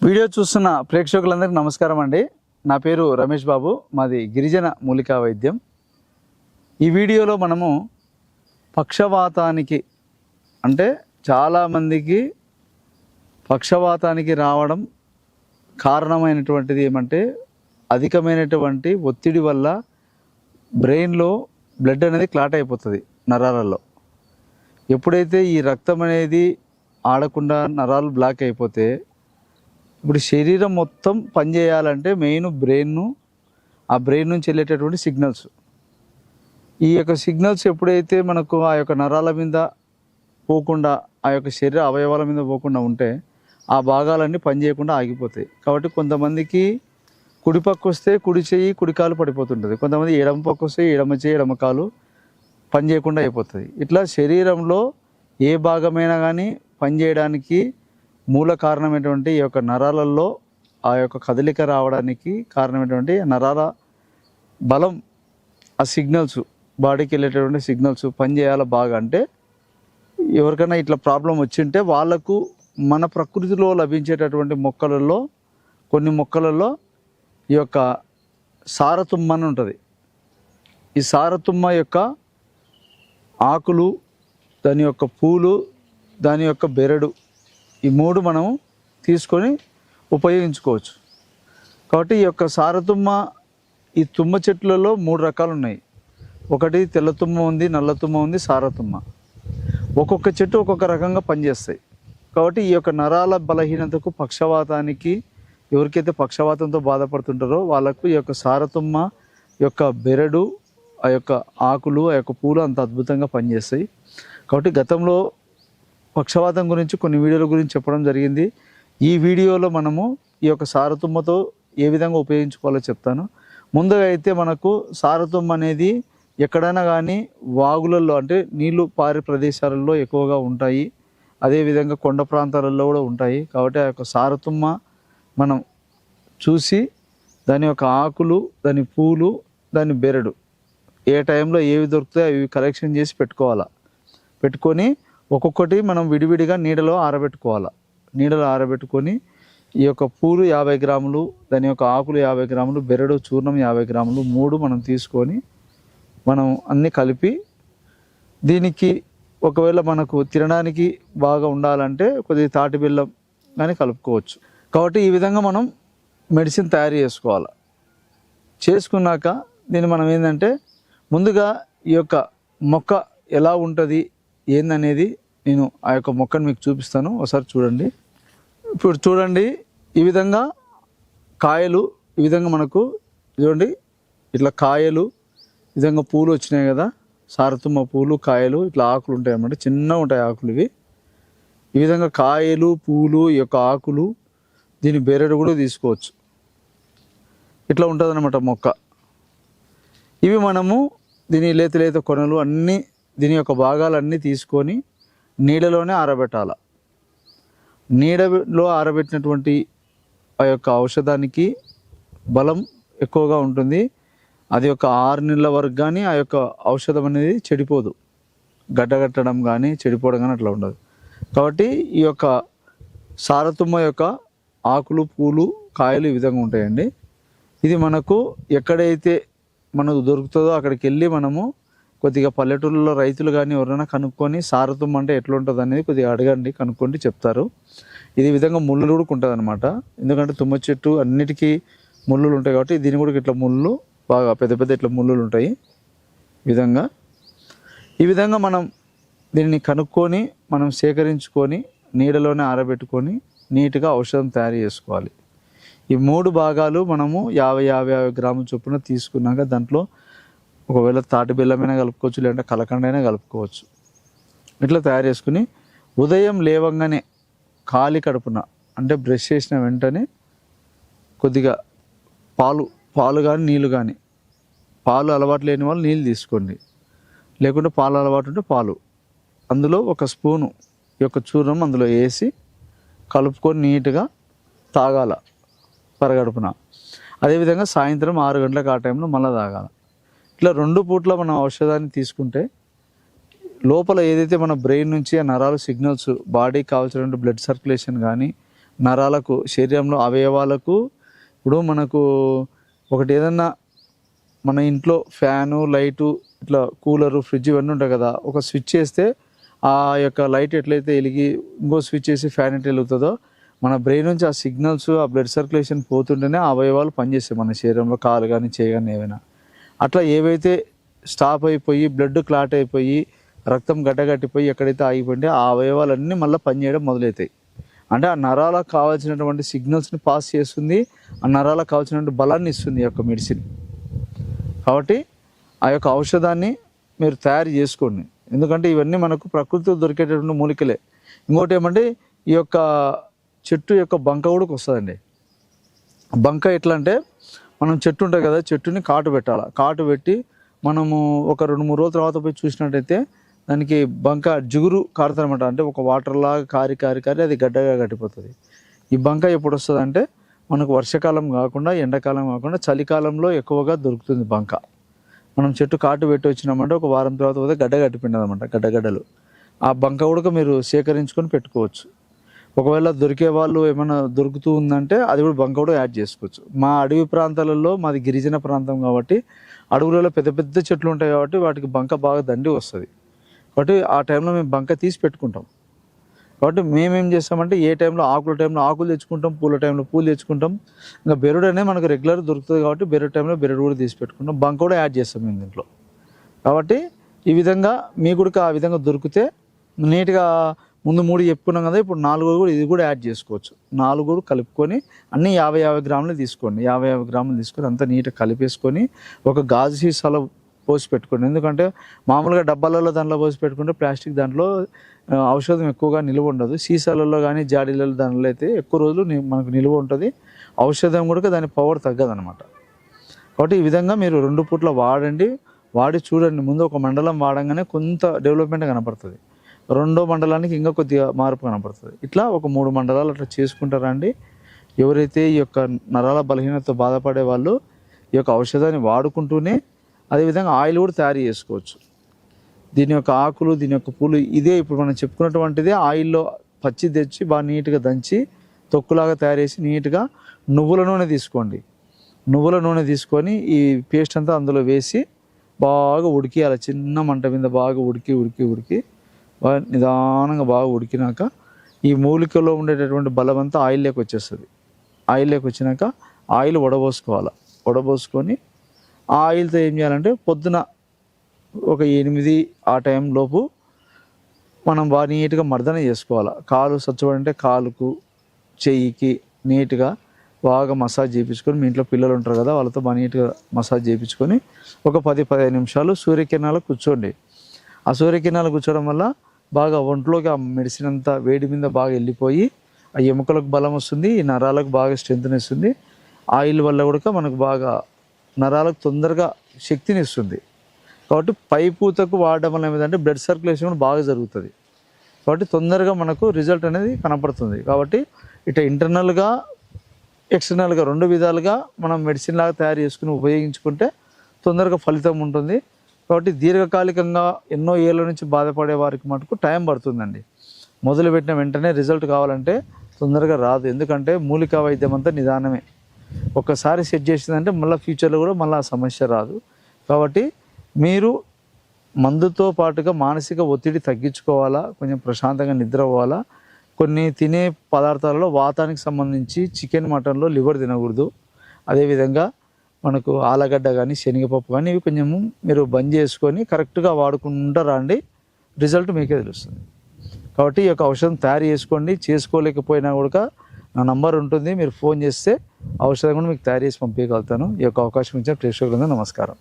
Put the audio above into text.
Video చూస్తున్న ప్రేక్షకులందరికీ నమస్కారం అండి. నా పేరు రమేష్ బాబు, మాది గిరిజన మూలికా వైద్యం. ఈ వీడియోలో మనము పక్షవాతానికి అంటే చాలామందికి పక్షవాతానికి రావడం కారణమైనటువంటిది ఏమంటే అధికమైనటువంటి ఒత్తిడి వల్ల బ్రెయిన్లో బ్లడ్ అనేది క్లాట్ అయిపోతుంది నరాలలో. ఎప్పుడైతే ఈ రక్తం అనేది ఆడకుండా నరాలు బ్లాక్ అయిపోతే ఇప్పుడు శరీరం మొత్తం పనిచేయాలంటే మెయిన్ బ్రెయిన్, ఆ బ్రెయిన్ నుంచి వెళ్ళేటటువంటి సిగ్నల్స్, ఈ యొక్క సిగ్నల్స్ ఎప్పుడైతే మనకు ఆ యొక్క నరాల మీద పోకుండా, ఆ యొక్క శరీర అవయవాల మీద పోకుండా ఉంటే ఆ భాగాలన్నీ పనిచేయకుండా ఆగిపోతాయి. కాబట్టి కొంతమందికి కుడి పక్క వస్తే కుడి చెయ్యి కుడి కాలు పడిపోతుంటుంది, కొంతమంది ఎడమ పక్క వస్తే ఎడమ చెయ్యి ఎడమ కాలు పనిచేయకుండా అయిపోతుంది. ఇట్లా శరీరంలో ఏ భాగమైనా కానీ పనిచేయడానికి మూల కారణమైనటువంటి ఈ యొక్క నరాలలో ఆ యొక్క కదలిక రావడానికి కారణమైనటువంటి నరాల బలం, ఆ సిగ్నల్స్ బాడీకి వెళ్ళేటటువంటి సిగ్నల్స్ పనిచేయాలి బాగా. అంటే ఎవరికైనా ఇట్లా ప్రాబ్లం వచ్చింటే వాళ్ళకు మన ప్రకృతిలో లభించేటటువంటి మొక్కలలో కొన్ని మొక్కలలో ఈ యొక్క సారతుమ్మ అని ఉంటుంది. ఈ సారతుమ్మ యొక్క ఆకులు, దాని యొక్క పూలు, దాని యొక్క బెరడు, ఈ మూడు మనం తీసుకొని ఉపయోగించుకోవచ్చు. కాబట్టి ఈ యొక్క సారతుమ్మ, ఈ తుమ్మ చెట్లలో 3 రకాలు ఉన్నాయి. ఒకటి తెల్ల తుమ్మ ఉంది, నల్ల తుమ్మ ఉంది, సారతుమ్మ. ఒక్కొక్క చెట్టు ఒక్కొక్క రకంగా పనిచేస్తాయి. కాబట్టి ఈ యొక్క నరాల బలహీనతకు, పక్షవాతానికి, ఎవరికైతే పక్షవాతంతో బాధపడుతుంటారో వాళ్ళకు ఈ యొక్క సారతుమ్మ యొక్క బెరడు, ఆ యొక్క ఆకులు, ఆ యొక్క పూలు అంత అద్భుతంగా పనిచేస్తాయి. కాబట్టి గతంలో పక్షవాతం గురించి కొన్ని వీడియోల గురించి చెప్పడం జరిగింది. ఈ వీడియోలో మనము ఈ యొక్క సారతుమ్మతో ఏ విధంగా ఉపయోగించుకోవాలో చెప్తాను. ముందుగా అయితే మనకు సారతుమ్మ అనేది ఎక్కడైనా కానీ వాగులలో అంటే నీళ్లు పారే ప్రదేశాలలో ఎక్కువగా ఉంటాయి, అదేవిధంగా కొండ ప్రాంతాలలో కూడా ఉంటాయి. కాబట్టి ఆ యొక్క సారతుమ్మ మనం చూసి దాని యొక్క ఆకులు, దాని పూలు, దాని బెరడు ఏ టైంలో ఏవి దొరుకుతాయో అవి కలెక్షన్ చేసి పెట్టుకోవాలా. పెట్టుకొని ఒక్కొక్కటి మనం విడివిడిగా నీడలో ఆరబెట్టుకోవాలి. నీడలో ఆరబెట్టుకొని ఈ యొక్క పూలు 50 గ్రాములు, దాని యొక్క ఆకులు 50 గ్రాములు, బెరడు చూర్ణం 50 గ్రాములు, 3 మనం తీసుకొని మనం అన్నీ కలిపి, దీనికి ఒకవేళ మనకు తినడానికి బాగా ఉండాలంటే కొద్దిగా తాటి బెల్లం కానీ కలుపుకోవచ్చు. కాబట్టి ఈ విధంగా మనం మెడిసిన్ తయారు చేసుకోవాలి. చేసుకున్నాక దీన్ని మనం ఏంటంటే ముందుగా ఈ యొక్క మొక్క ఎలా ఉంటుంది ఏందనేది నేను ఆ యొక్క మొక్కను మీకు చూపిస్తాను, ఒకసారి చూడండి. ఇప్పుడు చూడండి, ఈ విధంగా కాయలు, ఈ విధంగా మనకు చూడండి ఇట్లా కాయలు, ఈ విధంగా పూలు వచ్చినాయి కదా, సారతుమ్మ పూలు, కాయలు, ఇట్లా ఆకులు ఉంటాయి అన్నమాట, చిన్నగా ఉంటాయి ఆకులు ఇవి. ఈ విధంగా కాయలు, పూలు, ఈ యొక్క ఆకులు, దీని బెరడు కూడా తీసుకోవచ్చు. ఇట్లా ఉంటుంది అన్నమాట మొక్క. ఇవి మనము దీని లేత లేత కొనలు అన్నీ, దీని యొక్క భాగాలన్నీ తీసుకొని నీడలోనే ఆరబెట్టాలి. నీడలో ఆరబెట్టినటువంటి ఆ యొక్క ఔషధానికి బలం ఎక్కువగా ఉంటుంది. అది ఒక 6 నెలల వరకు కానీ ఆ యొక్క ఔషధం అనేది చెడిపోదు, గడ్డగట్టడం కానీ చెడిపోవడం కానీ అట్లా ఉండదు. కాబట్టి ఈ యొక్క సారతుమ్మ యొక్క ఆకులు, పూలు, కాయలు ఈ విధంగా ఉంటాయండి. ఇది మనకు ఎక్కడైతే మనకు దొరుకుతుందో అక్కడికి వెళ్ళి మనము కొద్దిగా పల్లెటూళ్ళలో రైతులు కానీ ఎవరైనా కనుక్కొని సారతుమ్మ అంటే ఎట్లుంటుంది అనేది కొద్దిగా అడగండి, కనుక్కోండి, చెప్తారు. ఇది విధంగా ముళ్ళు కూడా ఉంటుంది అనమాట. ఎందుకంటే తుమ్మ చెట్టు అన్నిటికీ ముళ్ళులు ఉంటాయి కాబట్టి దీని కూడా ఇట్లా ముళ్ళు బాగా పెద్ద పెద్ద ఇట్లా ముళ్ళులు ఉంటాయి. ఈ విధంగా మనం దీన్ని కనుక్కొని మనం సేకరించుకొని నీడలోనే ఆరబెట్టుకొని నీట్గా ఔషధం తయారు చేసుకోవాలి. ఈ 3 భాగాలు మనము 50 గ్రాముల చొప్పున తీసుకున్నాక దాంట్లో ఒకవేళ తాటి బెల్లమైనా కలుపుకోవచ్చు, లేదంటే కలకండ అయినా కలుపుకోవచ్చు. ఇట్లా తయారు చేసుకుని ఉదయం లేవంగానే ఖాళీ కడుపున అంటే బ్రష్ చేసిన వెంటనే కొద్దిగా పాలు కానీ నీళ్ళు కానీ, పాలు అలవాటు లేని వాళ్ళు నీళ్ళు తీసుకోండి, లేకుంటే పాలు అలవాటు ఉంటే పాలు, అందులో 1 స్పూను ఈ యొక్క చూర్ణం అందులో వేసి కలుపుకొని నీట్గా తాగాల పరగడుపున. అదేవిధంగా సాయంత్రం 6 గంటలకు ఆ టైంలో మళ్ళీ తాగాల. ఇట్లా 2 పూట్ల మనం ఔషధాన్ని తీసుకుంటే లోపల ఏదైతే మన బ్రెయిన్ నుంచి ఆ నరాలు సిగ్నల్స్ బాడీకి కావాల్సినటువంటి బ్లడ్ సర్క్యులేషన్ కానీ నరాలకు, శరీరంలో అవయవాలకు. ఇప్పుడు మనకు ఒకటి ఏదన్నా మన ఇంట్లో ఫ్యాను, లైటు, ఇట్లా కూలరు, ఫ్రిడ్జ్ ఇవన్నీ ఉంటాయి కదా, ఒక స్విచ్ వేస్తే ఆ యొక్క లైట్ ఎట్లయితే వెలిగి ఇంకో స్విచ్ వేసి ఫ్యాన్ ఎట్లా వెలుగుతుందో, మన బ్రెయిన్ నుంచి ఆ సిగ్నల్స్, ఆ బ్లడ్ సర్క్యులేషన్ పోతుంటేనే ఆ అవయవాలు పనిచేస్తాయి మన శరీరంలో, కాలు కానీ చేయి కానీ ఏవైనా. అట్లా ఏవైతే స్టాప్ అయిపోయి బ్లడ్ క్లాట్ అయిపోయి రక్తం గడ్డగట్టిపోయి ఎక్కడైతే ఆగిపోయింటే ఆ అవయవాలన్నీ మళ్ళీ పనిచేయడం మొదలవుతాయి. అంటే ఆ నరాలకు కావాల్సినటువంటి సిగ్నల్స్ని పాస్ చేస్తుంది, ఆ నరాలకు కావాల్సినటువంటి బలాన్ని ఇస్తుంది ఈ యొక్క మెడిసిన్. కాబట్టి ఆ యొక్క ఔషధాన్ని మీరు తయారు చేసుకోండి. ఎందుకంటే ఇవన్నీ మనకు ప్రకృతిలో దొరికేటటువంటి మూలికలే. ఇంకోటి ఏమంటే ఈ యొక్క చెట్టు యొక్క బంక కూడా వస్తుందండి. బంక ఎట్లా అంటే మనం చెట్టు ఉంటుంది కదా, చెట్టుని కాటు పెట్టాలి. కాటు పెట్టి మనము ఒక 2-3 రోజుల తర్వాత పోయి చూసినట్టయితే దానికి బంక జిగురు కారుతారనమాట. అంటే ఒక వాటర్లాగా కారి కారి కారి అది గడ్డగా కట్టిపోతుంది. ఈ బంక ఎప్పుడు వస్తుంది అంటే మనకు వర్షాకాలం కాకుండా, ఎండాకాలం కాకుండా చలికాలంలో ఎక్కువగా దొరుకుతుంది బంక. మనం చెట్టు కాటు పెట్టి వచ్చినామంటే ఒక వారం తర్వాత పోతే గడ్డ కట్టిపోయింది అనమాట, గడ్డగడ్డలు. ఆ బంక కూడా మీరు సేకరించుకొని పెట్టుకోవచ్చు. ఒకవేళ దొరికే వాళ్ళు ఏమైనా దొరుకుతూ ఉందంటే అది కూడా బంక కూడా యాడ్ చేసుకోవచ్చు. మా అడవి ప్రాంతాలలో, మాది గిరిజన ప్రాంతం కాబట్టి అడవులలో పెద్ద పెద్ద చెట్లు ఉంటాయి కాబట్టి వాటికి బంక బాగా దండి వస్తుంది. కాబట్టి ఆ టైంలో మేము బంక తీసి పెట్టుకుంటాం. కాబట్టి మేమేం చేస్తామంటే ఏ టైంలో ఆకులు తెచ్చుకుంటాం, పూల టైంలో పూలు తెచ్చుకుంటాం. ఇంకా బెరడు అనేది మనకు రెగ్యులర్ దొరుకుతుంది కాబట్టి బెరడు టైంలో బెరడు కూడా తీసి పెట్టుకుంటాం. బంక కూడా యాడ్ చేస్తాం మేము దీంట్లో. కాబట్టి ఈ విధంగా మీ కూడా ఆ విధంగా దొరికితే నీట్గా ముందు 3 చెప్పుకున్నాం కదా, ఇప్పుడు 4 కూడా ఇది కూడా యాడ్ చేసుకోవచ్చు. 4 కూడా కలుపుకొని అన్నీ 50-50 గ్రాములు తీసుకోండి. 50-50 గ్రాములు తీసుకొని అంతా నీట్గా కలిపేసుకొని ఒక గాజు సీసాలో పోసి పెట్టుకోండి. ఎందుకంటే మామూలుగా డబ్బాలలో దాంట్లో పోసి పెట్టుకుంటే ప్లాస్టిక్ దాంట్లో ఔషధం ఎక్కువగా నిల్వ ఉండదు. సీసాలలో కానీ జాడీలలో దాంట్లో అయితే ఎక్కువ రోజులు మనకు నిల్వ ఉంటుంది. ఔషధం కూడా దాని పవర్ తగ్గదనమాట. కాబట్టి ఈ విధంగా మీరు 2 పూట్ల వాడండి, వాడి చూడండి. ముందు ఒక మండలం వాడంగానే కొంత డెవలప్మెంట్ కనపడుతుంది, రెండో మండలానికి ఇంకా కొద్దిగా మార్పు కనపడుతుంది. ఇట్లా ఒక 3 మండలాలు అట్లా చేసుకుంటారండి. ఎవరైతే ఈ యొక్క నరాల బలహీనతతో బాధపడే వాళ్ళు ఈ యొక్క ఔషధాన్ని వాడుకుంటూనే అదేవిధంగా ఆయిల్ కూడా తయారు చేసుకోవచ్చు. దీని యొక్క ఆకులు, దీని యొక్క పూలు ఇదే ఇప్పుడు మనం చెప్పుకున్నటువంటిదే ఆయిల్లో పచ్చి తెచ్చి బాగా నీట్గా దంచి తొక్కులాగా తయారు చేసి నీట్గా నువ్వుల నూనె తీసుకోండి. నువ్వుల నూనె తీసుకొని ఈ పేస్ట్ అంతా అందులో వేసి బాగా ఉడికియాలి. చిన్న మంట మీద బాగా ఉడికి బాగా నిదానంగా బాగా ఉడికినాక ఈ మూలికలో ఉండేటటువంటి బలం అంతా ఆయిల్లోకి వచ్చేస్తుంది. ఆయిల్లోకి వచ్చినాక ఆయిల్ వడబోసుకోవాలి. వడబోసుకొని ఆ ఆయిల్తో ఏం చేయాలంటే పొద్దున ఒక 8 ఆ టైం లోపు మనం బాగా నీట్గా మర్దన చేసుకోవాలి. కాలు స్వచ్ఛపడంటే కాలుకు, చెయ్యికి నీట్గా బాగా మసాజ్ చేయించుకొని, మీ ఇంట్లో పిల్లలు ఉంటారు కదా వాళ్ళతో బాగా నీట్గా మసాజ్ చేయించుకొని ఒక 10-15 నిమిషాలు సూర్యకిరణాలు కూర్చోండి. ఆ సూర్యకిరణాలు కూర్చోవడం వల్ల బాగా ఒంట్లోకి ఆ మెడిసిన్ అంతా వేడి మీద బాగా వెళ్ళిపోయి ఆ ఎముకలకు బలం వస్తుంది, ఈ నరాలకు బాగా స్ట్రెంత్ని ఇస్తుంది. ఆయిల్ వల్ల కూడా మనకు బాగా నరాలకు తొందరగా శక్తిని ఇస్తుంది. కాబట్టి పై పూతకు వాడడం వల్ల ఏమిటంటే బ్లడ్ సర్క్యులేషన్ కూడా బాగా జరుగుతుంది. కాబట్టి తొందరగా మనకు రిజల్ట్ అనేది కనపడుతుంది. కాబట్టి ఇట్లా ఇంటర్నల్గా, ఎక్స్టర్నల్గా 2 విధాలుగా మనం మెడిసిన్ లాగా తయారు చేసుకుని ఉపయోగించుకుంటే తొందరగా ఫలితం ఉంటుంది. కాబట్టి దీర్ఘకాలికంగా ఎన్నో ఏళ్ళ నుంచి బాధపడే వారికి మటుకు టైం పడుతుందండి. మొదలుపెట్టిన వెంటనే రిజల్ట్ కావాలంటే తొందరగా రాదు. ఎందుకంటే మూలికా వైద్యం అంతా నిదానమే. ఒక్కసారి సెట్ చేసిందంటే మళ్ళీ ఫ్యూచర్లో కూడా మళ్ళీ ఆ సమస్య రాదు. కాబట్టి మీరు మందుతో పాటుగా మానసిక ఒత్తిడి తగ్గించుకోవాలా, కొంచెం ప్రశాంతంగా నిద్ర పోవాలా. కొన్ని తినే పదార్థాలలో వాతానికి సంబంధించి చికెన్, మటన్లో లివర్ తినకూడదు. అదేవిధంగా మనకు ఆలగడ్డ కానీ, శనగపప్పు కానీ ఇవి కొంచెము మీరు బంద్ చేసుకొని కరెక్ట్గా వాడుకుంటూ రండి, రిజల్ట్ మీకే తెలుస్తుంది. కాబట్టి ఈ యొక్క ఔషధం తయారు చేసుకోండి. చేసుకోలేకపోయినా కూడా నా నంబర్ ఉంటుంది, మీరు ఫోన్ చేస్తే ఔషధం కూడా మీకు తయారు చేసి పంపించగలుగుతాను. ఈ యొక్క అవకాశం ఇచ్చిన ప్రేక్షకులందరూ నమస్కారం.